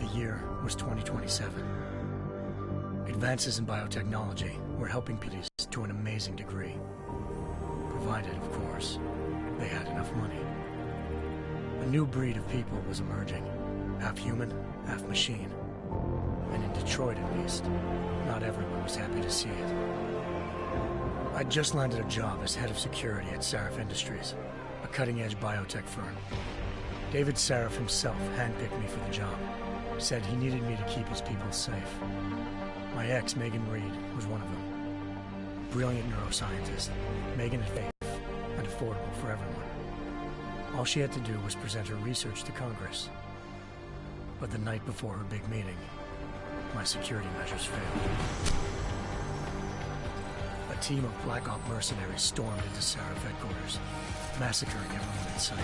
The year was 2027. Advances in biotechnology were helping people to an amazing degree, provided, of course, they had enough money. A new breed of people was emerging, half human, half machine. And in Detroit, at least, not everyone was happy to see it. I'd just landed a job as head of security at Sarif Industries, a cutting-edge biotech firm. David Sarif himself handpicked me for the job, said he needed me to keep his people safe. My ex, Megan Reed, was one of them. Brilliant neuroscientist, Megan had faith, and affordable for everyone. All she had to do was present her research to Congress. But the night before her big meeting, my security measures failed. A team of Black Op mercenaries stormed into Sarif headquarters, massacring everyone in sight.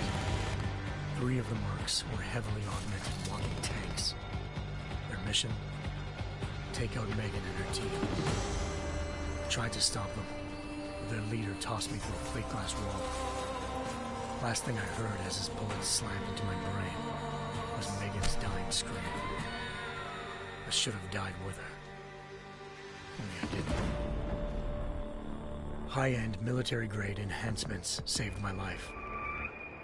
3 of the mercs were heavily augmented walking tanks. Their mission? Take out Megan and her team. I tried to stop them, but their leader tossed me through a plate glass wall. Last thing I heard as his bullets slammed into my brain was Megan's dying scream. I should have died with her. Only I didn't. High-end military-grade enhancements saved my life.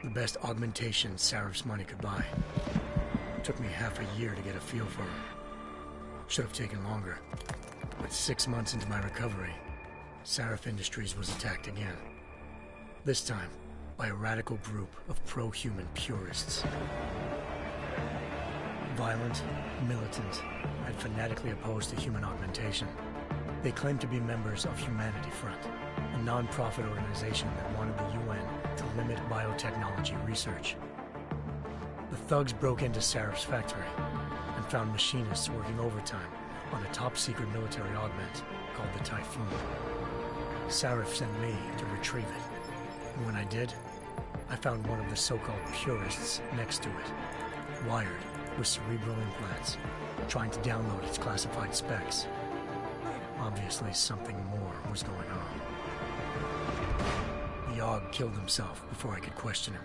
The best augmentation Sarif's money could buy. It took me half a year to get a feel for her. Should have taken longer. But 6 months into my recovery, Sarif Industries was attacked again. This time, by a radical group of pro-human purists. Violent, militant, and fanatically opposed to human augmentation. They claimed to be members of Humanity Front, a non-profit organization that wanted the UN to limit biotechnology research. The thugs broke into Sarif's factory and found machinists working overtime on a top-secret military augment called the Typhoon. Sarif sent me to retrieve it, and when I did, I found one of the so-called purists next to it, wired with cerebral implants, trying to download its classified specs. Obviously, something more was going on. The AUG killed himself before I could question him.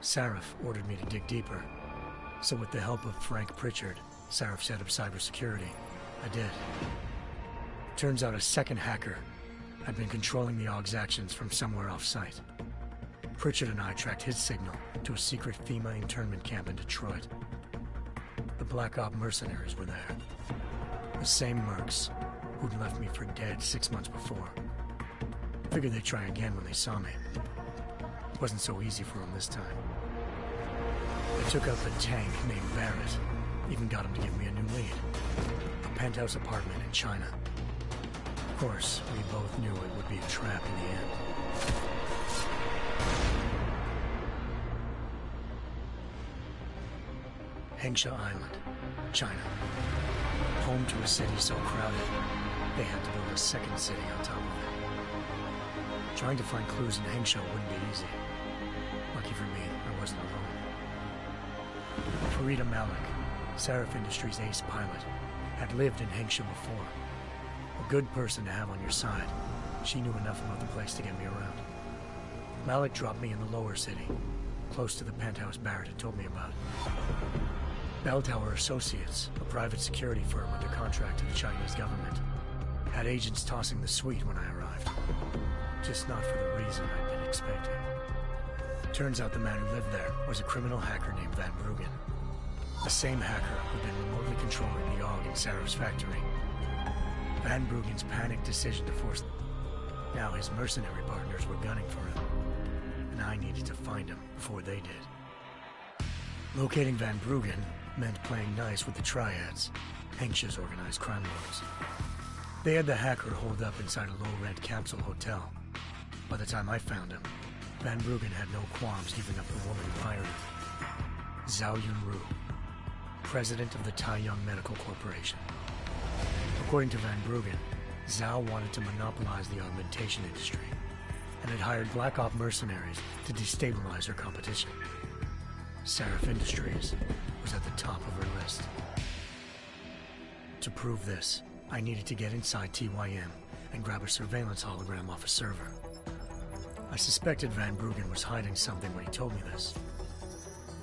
Sarif ordered me to dig deeper, so with the help of Frank Pritchard, Sarif's head of cybersecurity, I did. Turns out a second hacker had been controlling the AUG's actions from somewhere off-site. Pritchard and I tracked his signal to a secret FEMA internment camp in Detroit. The Black Op mercenaries were there. The same mercs who'd left me for dead 6 months before. Figured they'd try again when they saw me. It wasn't so easy for them this time. I took out the tank named Barrett. Even got him to give me a new lead. A penthouse apartment in China. Of course, we both knew it would be a trap in the end. Hengsha Island, China. Home to a city so crowded, they had to build a second city on top of it. Trying to find clues in Hengsha wouldn't be easy. Lucky for me, I wasn't alone. Farida Malik, Sarif Industries' ace pilot, had lived in Hengsha before. A good person to have on your side. She knew enough about the place to get me around. Malik dropped me in the lower city, close to the penthouse Barrett had told me about. Bell Tower Associates, a private security firm under contract to the Chinese government, had agents tossing the suite when I arrived. Just not for the reason I'd been expecting. Turns out the man who lived there was a criminal hacker named Van Bruggen. The same hacker who'd been remotely controlling the AUG in Sarif's factory. Van Bruggen's panicked decision to force them. Now his mercenary partners were gunning for him, and I needed to find him before they did. Locating Van Bruggen meant playing nice with the Triads, Hengsha's organized crime lords. They had the hacker holed up inside a low-rent capsule hotel. By the time I found him, Van Bruggen had no qualms giving up the woman who hired him. Zhao Yunru, president of the Taiyang Medical Corporation. According to Van Bruggen, Zhao wanted to monopolize the augmentation industry and had hired Black Op mercenaries to destabilize her competition. Sarif Industries was at the top of her list. To prove this, I needed to get inside TYM and grab a surveillance hologram off a server. I suspected Van Bruggen was hiding something when he told me this,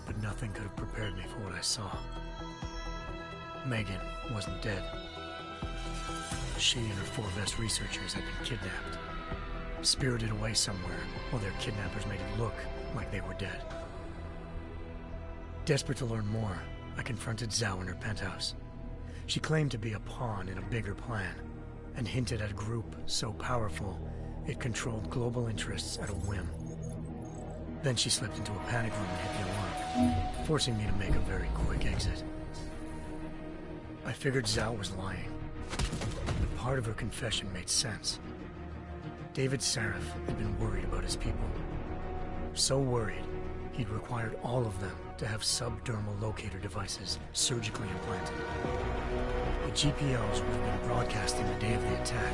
but nothing could have prepared me for what I saw. Megan wasn't dead. She and her 4 best researchers had been kidnapped, spirited away somewhere while their kidnappers made it look like they were dead. Desperate to learn more, I confronted Zhao in her penthouse. She claimed to be a pawn in a bigger plan, and hinted at a group so powerful it controlled global interests at a whim. Then she slipped into a panic room and hit the alarm, forcing me to make a very quick exit. I figured Zhao was lying, but part of her confession made sense. David Sarif had been worried about his people. So worried, he'd required all of them to have subdermal locator devices surgically implanted. The GPOs would have been broadcasting the day of the attack.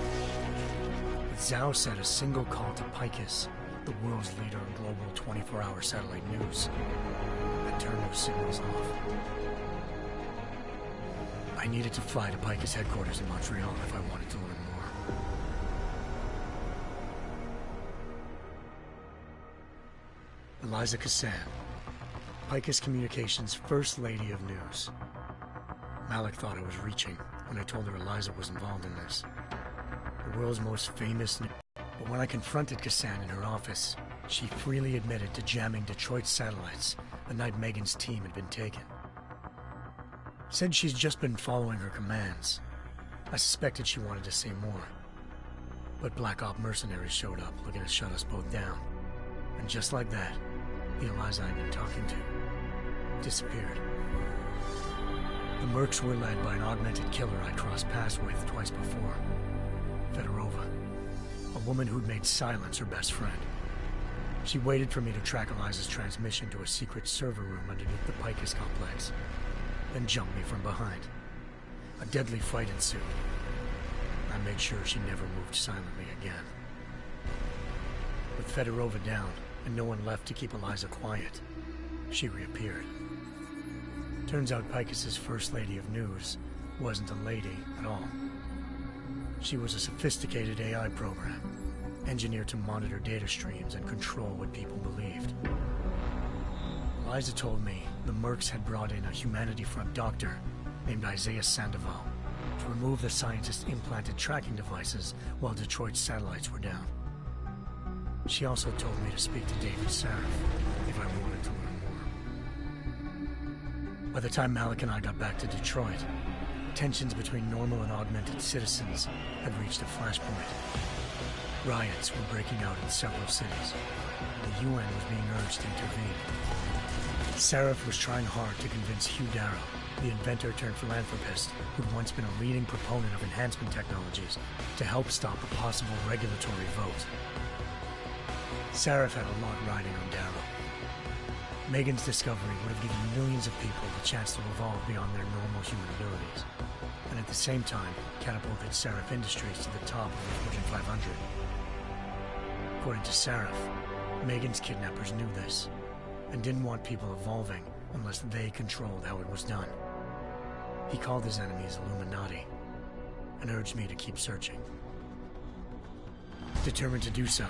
But Zhao said a single call to Picus, the world's leader in global 24-hour satellite news, had turned those signals off. I needed to fly to Picus headquarters in Montreal if I wanted to learn more. Eliza Cassan, Picus Communications' First Lady of News. Malik thought I was reaching when I told her Eliza was involved in this. The world's most famous news. But when I confronted Cassan in her office, she freely admitted to jamming Detroit's satellites the night Megan's team had been taken. Said she's just been following her commands. I suspected she wanted to say more. But Black Op mercenaries showed up looking to shut us both down. And just like that, the Eliza I'd been talking to disappeared. The Mercs were led by an augmented killer I crossed paths with twice before. Fedorova, a woman who'd made silence her best friend. She waited for me to track Eliza's transmission to a secret server room underneath the Picus complex, then jumped me from behind. A deadly fight ensued. I made sure she never moved silently again. With Fedorova down and no one left to keep Eliza quiet, she reappeared. Turns out Picus's First Lady of News wasn't a lady at all. She was a sophisticated AI program, engineered to monitor data streams and control what people believed. Eliza told me the Mercs had brought in a Humanity Front doctor named Isaiah Sandoval to remove the scientist's implanted tracking devices while Detroit's satellites were down. She also told me to speak to David Sarif if I wanted to learn more. By the time Malik and I got back to Detroit, tensions between normal and augmented citizens had reached a flashpoint. Riots were breaking out in several cities. The UN was being urged to intervene. Sarif was trying hard to convince Hugh Darrow, the inventor turned philanthropist who'd once been a leading proponent of enhancement technologies, to help stop a possible regulatory vote. Sarif had a lot riding on Darrow. Megan's discovery would have given millions of people the chance to evolve beyond their normal human abilities, and at the same time catapulted Sarif Industries to the top of the Fortune 500. According to Sarif, Megan's kidnappers knew this, and didn't want people evolving unless they controlled how it was done. He called his enemies Illuminati, and urged me to keep searching. Determined to do so,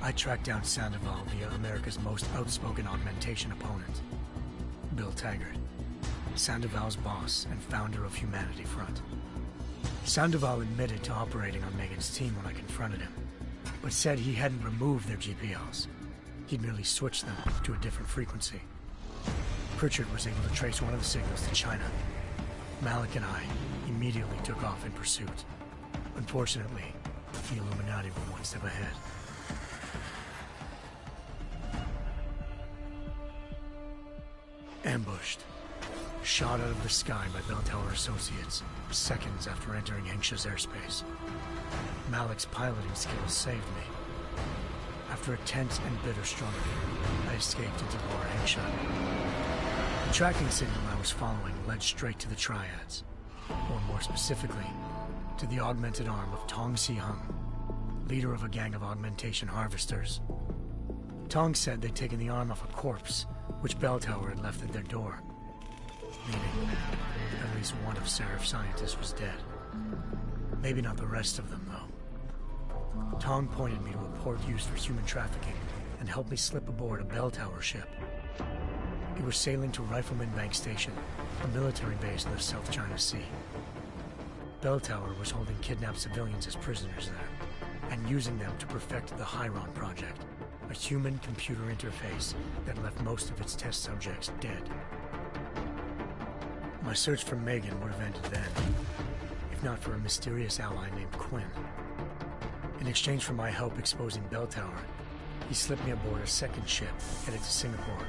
I tracked down Sandoval via America's most outspoken augmentation opponent, Bill Taggart, Sandoval's boss and founder of Humanity Front. Sandoval admitted to operating on Megan's team when I confronted him, but said he hadn't removed their GPLs. He'd merely switched them to a different frequency. Pritchard was able to trace one of the signals to China. Malik and I immediately took off in pursuit. Unfortunately, the Illuminati were one step ahead. Ambushed. Shot out of the sky by Bell Tower Associates, seconds after entering Hengsha's airspace. Malik's piloting skills saved me. After a tense and bitter struggle, I escaped into Lower Hengsha. The tracking signal I was following led straight to the Triads, or more specifically, to the augmented arm of Tong Si-hung, leader of a gang of augmentation harvesters. Tong said they'd taken the arm off a corpse, which Bell Tower had left at their door, meaning at least one of Sarif's scientists was dead. Maybe not the rest of them, though. Tong pointed me to a port used for human trafficking and helped me slip aboard a Bell Tower ship. It was sailing to Rifleman Bank Station, a military base in the South China Sea. Bell Tower was holding kidnapped civilians as prisoners there, and using them to perfect the Chiron Project, a human-computer interface that left most of its test subjects dead. My search for Megan would have ended then, if not for a mysterious ally named Quinn. In exchange for my help exposing Bell Tower, he slipped me aboard a second ship headed to Singapore,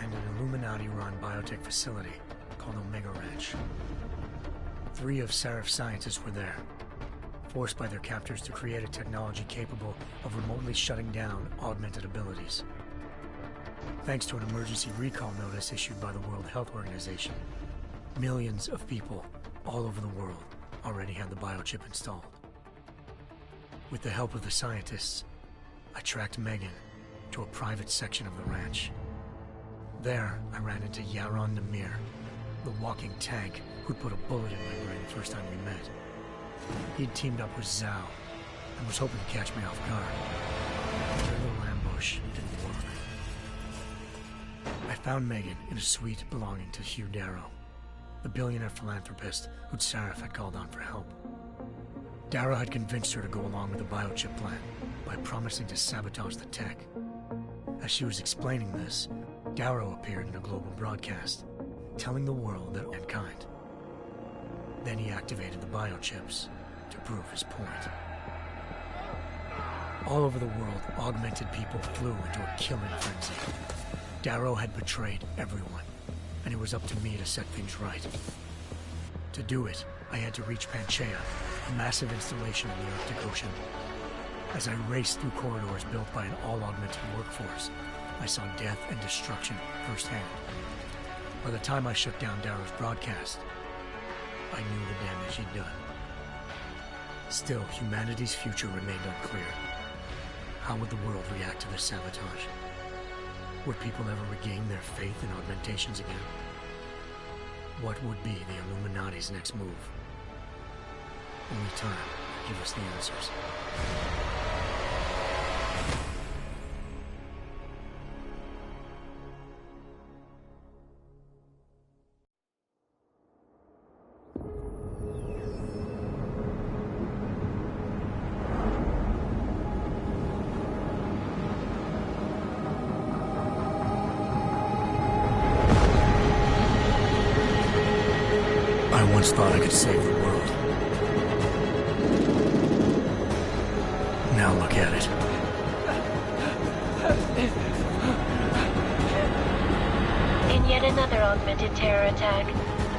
and an Illuminati-run biotech facility called Omega Ranch. 3 of Sarif's scientists were there, forced by their captors to create a technology capable of remotely shutting down augmented abilities. Thanks to an emergency recall notice issued by the World Health Organization, millions of people all over the world already had the biochip installed. With the help of the scientists, I tracked Megan to a private section of the ranch. There, I ran into Yaron Namir, the walking tank who'd put a bullet in my brain the first time we met. He'd teamed up with Zhao and was hoping to catch me off guard. Their little ambush didn't work. I found Megan in a suite belonging to Hugh Darrow, the billionaire philanthropist who'd Sarif had called on for help. Darrow had convinced her to go along with the biochip plan by promising to sabotage the tech. As she was explaining this, Darrow appeared in a global broadcast, telling the world that mankind. Then he activated the biochips to prove his point. All over the world, augmented people flew into a killing frenzy. Darrow had betrayed everyone, and it was up to me to set things right. To do it, I had to reach Panchaea, a massive installation in the Arctic Ocean. As I raced through corridors built by an all-augmented workforce, I saw death and destruction firsthand. By the time I shut down Darrow's broadcast, I knew the damage he'd done. Still, humanity's future remained unclear. How would the world react to this sabotage? Would people ever regain their faith in augmentations again? What would be the Illuminati's next move? Only time will give us the answers. I once thought I could save the world. Now look at it. In yet another augmented terror attack,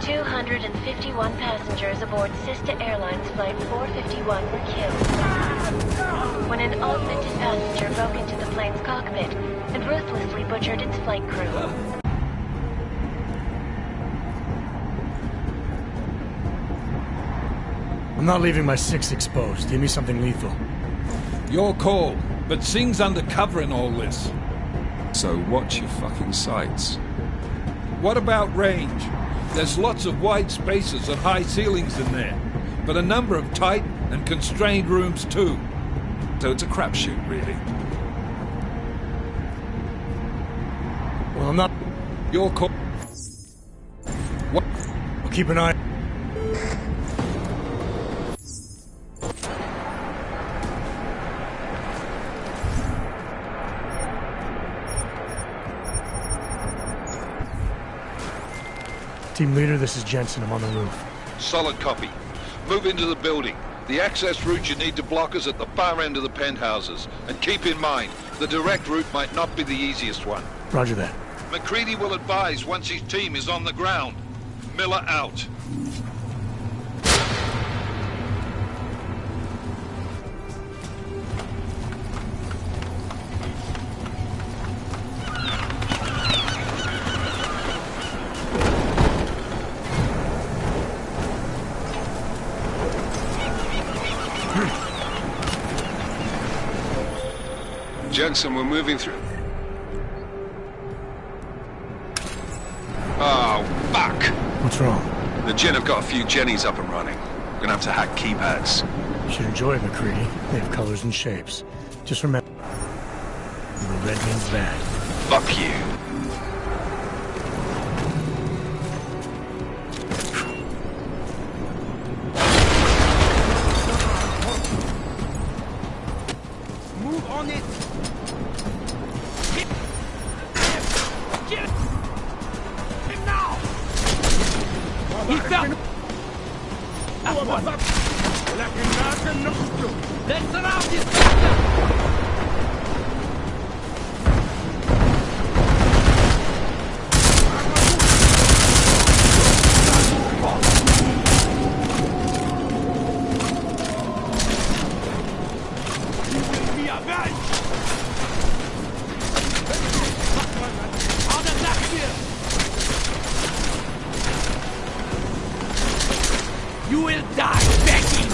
251 passengers aboard Sista Airlines Flight 451 were killed when an augmented passenger broke into the plane's cockpit and ruthlessly butchered its flight crew. I'm not leaving my six exposed. Give me something lethal. Your call, but Singh's undercover in all this. So watch your fucking sights. What about range? There's lots of wide spaces and high ceilings in there, but a number of tight and constrained rooms too. So it's a crapshoot, really. Well, I'm not... Your call. What? I'll keep an eye... Team leader, this is Jensen. I'm on the roof. Solid copy. Move into the building. The access route you need to block is at the far end of the penthouses. And keep in mind, the direct route might not be the easiest one. Roger that. McCready will advise once his team is on the ground. Miller out. Jensen, we're moving through. Oh, fuck! What's wrong? The Jinn have got a few Jennies up and running. We're gonna have to hack keypads. You should enjoy it, McCready. They have colors and shapes. Just remember, the red means bad. Fuck you. Let's surround this! You will die begging!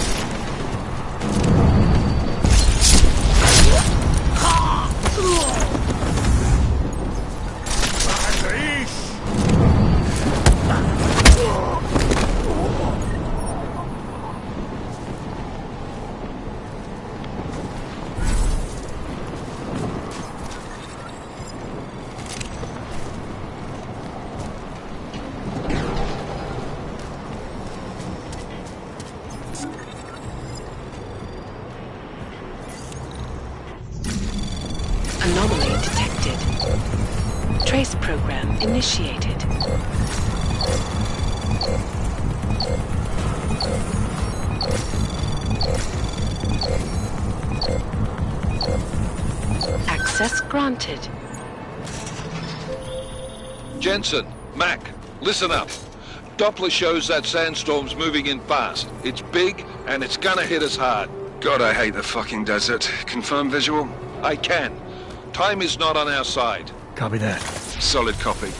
Anomaly detected. Trace program initiated. Access granted. Jensen, Mac, listen up. Doppler shows that sandstorm's moving in fast. It's big, and it's gonna hit us hard. God, I hate the fucking desert. Confirm visual? I can. Time is not on our side. Copy that. Solid copy.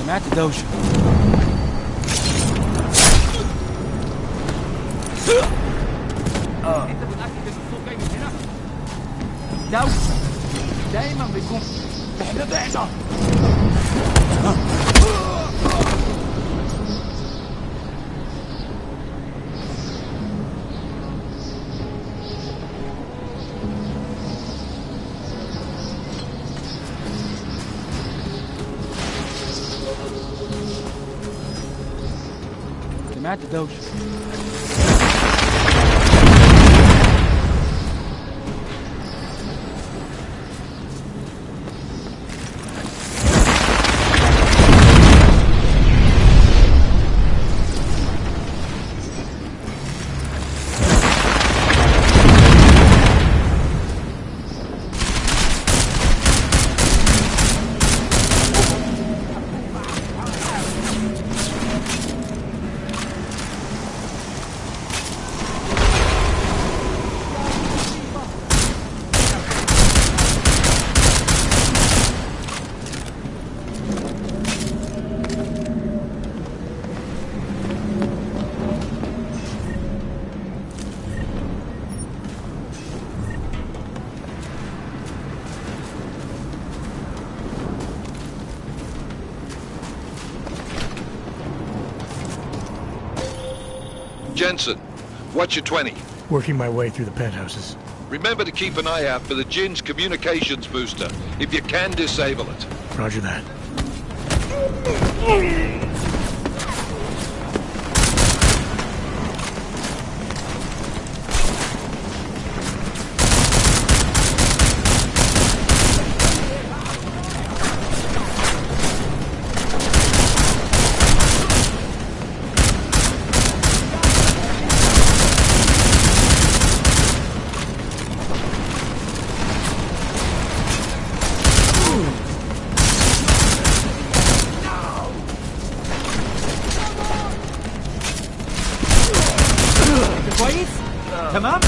I'm at the dojo. انت متأكد ان الصوت جاي من هنا؟ دوشة دايما بيكون احنا بعنا. سمعت دوشة. Jensen, what's your 20? Working my way through the penthouses. Remember to keep an eye out for the Jin's communications booster. If you can, disable it. Roger that. كويس؟ تمام؟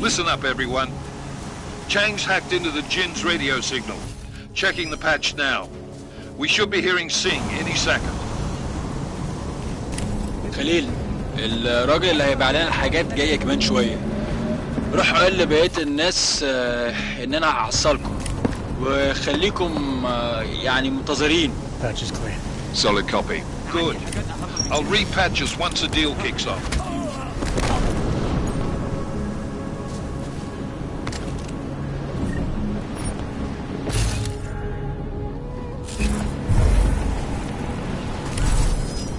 Listen up, everyone. Chang's hacked into the Jin's radio signal. Checking the patch now. We should be hearing Singh any second. خليل الراجل اللي هيبقى علينا الحاجات جايه كمان شويه. روح قول لبقيه الناس ان انا هحصلكم وخليكم يعني منتظرين. Patch is clear. Solid copy. Good. I'll repatch us once the deal kicks off.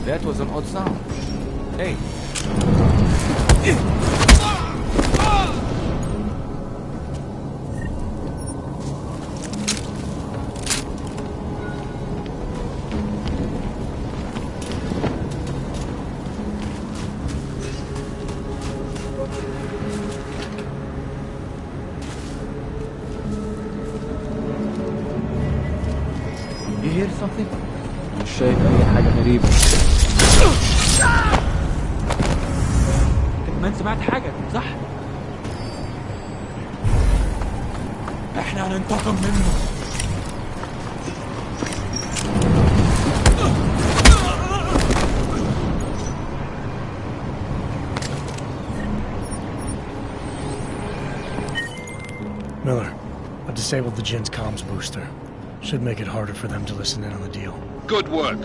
That was an odd sound. Hey. You hear something? مش شايف أي حاجة غريبة. انت كمان سمعت حاجة صح؟ احنا هننتقم منه. Miller, I've disabled the Jin's comms booster. Should make it harder for them to listen in on the deal. Good work.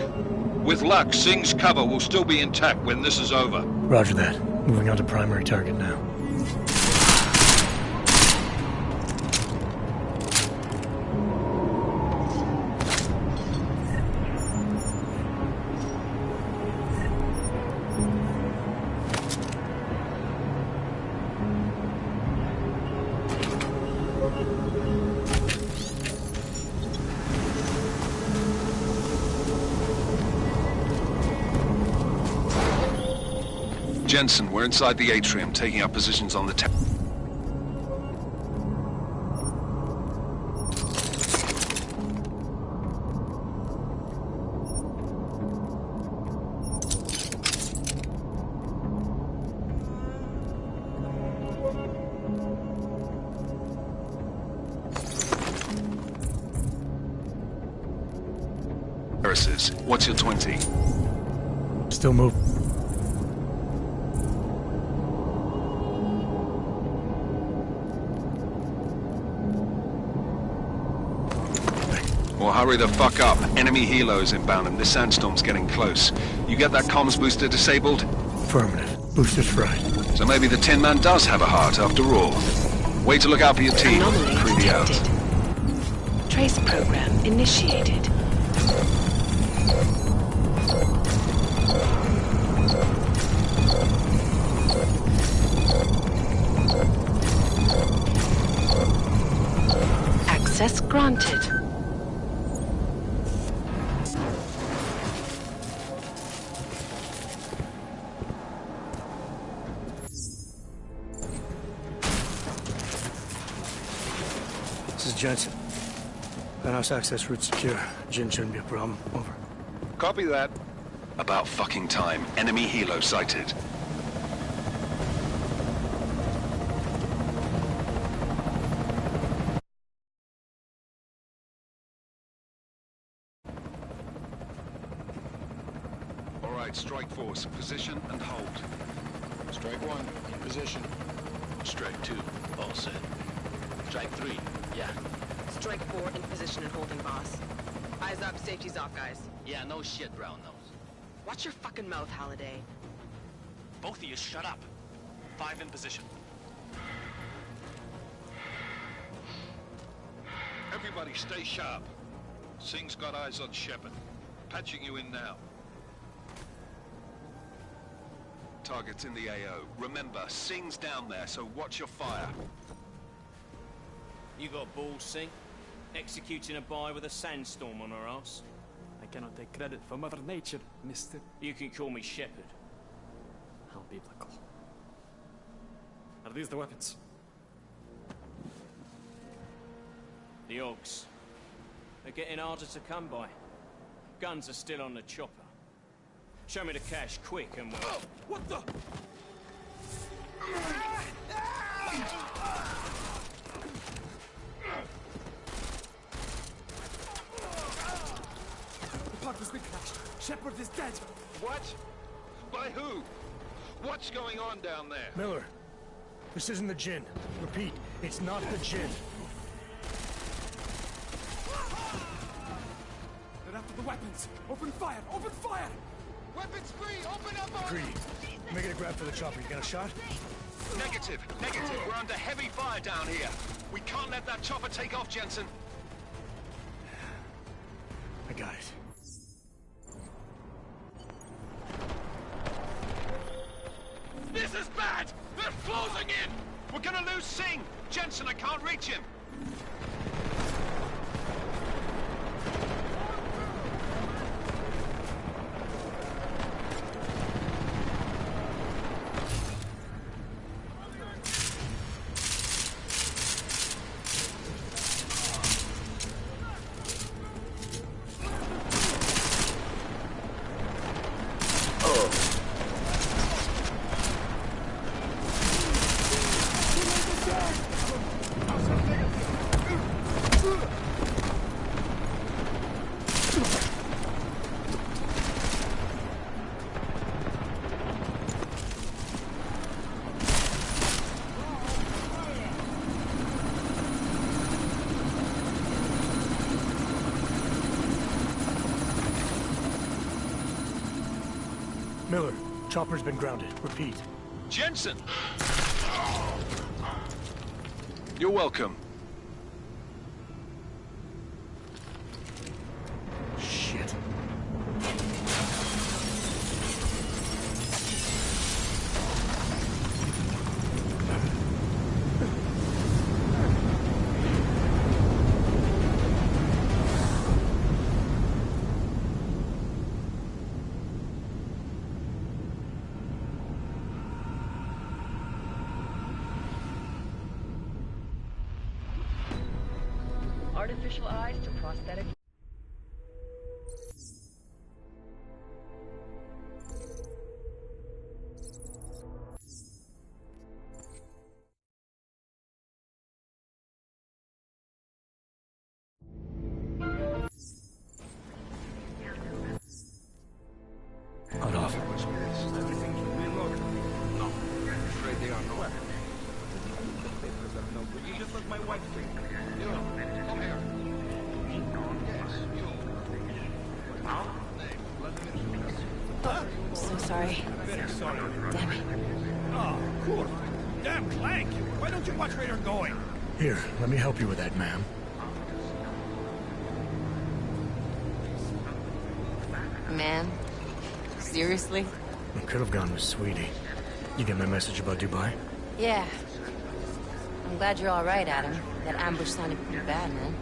With luck, Singh's cover will still be intact when this is over. Roger that. Moving on to primary target now. Jensen, we're inside the atrium, taking up positions on the terraces. What's your 20? Still move. Well, hurry the fuck up. Enemy helos inbound and this sandstorm's getting close. You get that comms booster disabled? Affirmative. Booster's fried. So maybe the Tin Man does have a heart after all. Way to look out for your team. Anomaly Creepy out. detected. Trace program initiated. Access granted. This is Jensen. Penthouse access route secure. Jin shouldn't be a problem. Over. Copy that. About fucking time. Enemy helo sighted. All right, Strike Force, position and hold. Strike 1, in position. Strike 2, all set. Strike 3, yeah. Strike 4 in position and holding, boss. Eyes up, safety's off, guys. Yeah, no shit, brown nose. Watch your fucking mouth, Halliday. Both of you shut up. 5 in position. Everybody stay sharp. Singh's got eyes on Shepard. Patching you in now. Target's in the AO. Remember, Singh's down there, so watch your fire. You got balls, Singh? Executing a buy with a sandstorm on her ass? I cannot take credit for Mother Nature, mister. You can call me Shepard. How biblical. Are these the weapons? The Augs. They're getting harder to come by. Guns are still on the chopper. Show me the cash quick and we'll... What the? The pod was crashed. Shepard is dead. What? By who? What's going on down there? Miller, this isn't the Jinn. Repeat, it's not the Jinn. They're after the weapons. Open fire! Open fire! Weapons free! Open up! Creed, making a grab for the chopper. You got a shot? Negative. Negative. We're under heavy fire down here. We can't let that chopper take off, Jensen. I got it. This is bad! They're closing in! We're gonna lose Singh! Jensen, I can't reach him! Miller, chopper's been grounded. Repeat. Jensen! You're welcome. Shit. Artificial eyes to prosthetic. Hold off. Everything's reloaded. No, I'm afraid they are no weapon. The papers are no good. You just let my wife think. You, come here. Yes, you. So sorry. Very sorry. Damn it. Oh, cool. Damn Clank. Why don't you watch where you're going? Here, let me help you with that, ma'am. Man? Seriously? I could have gone with Sweetie. You get my message about Dubai? Yeah. I'm glad you're all right, Adam. That ambush sounded pretty bad, man.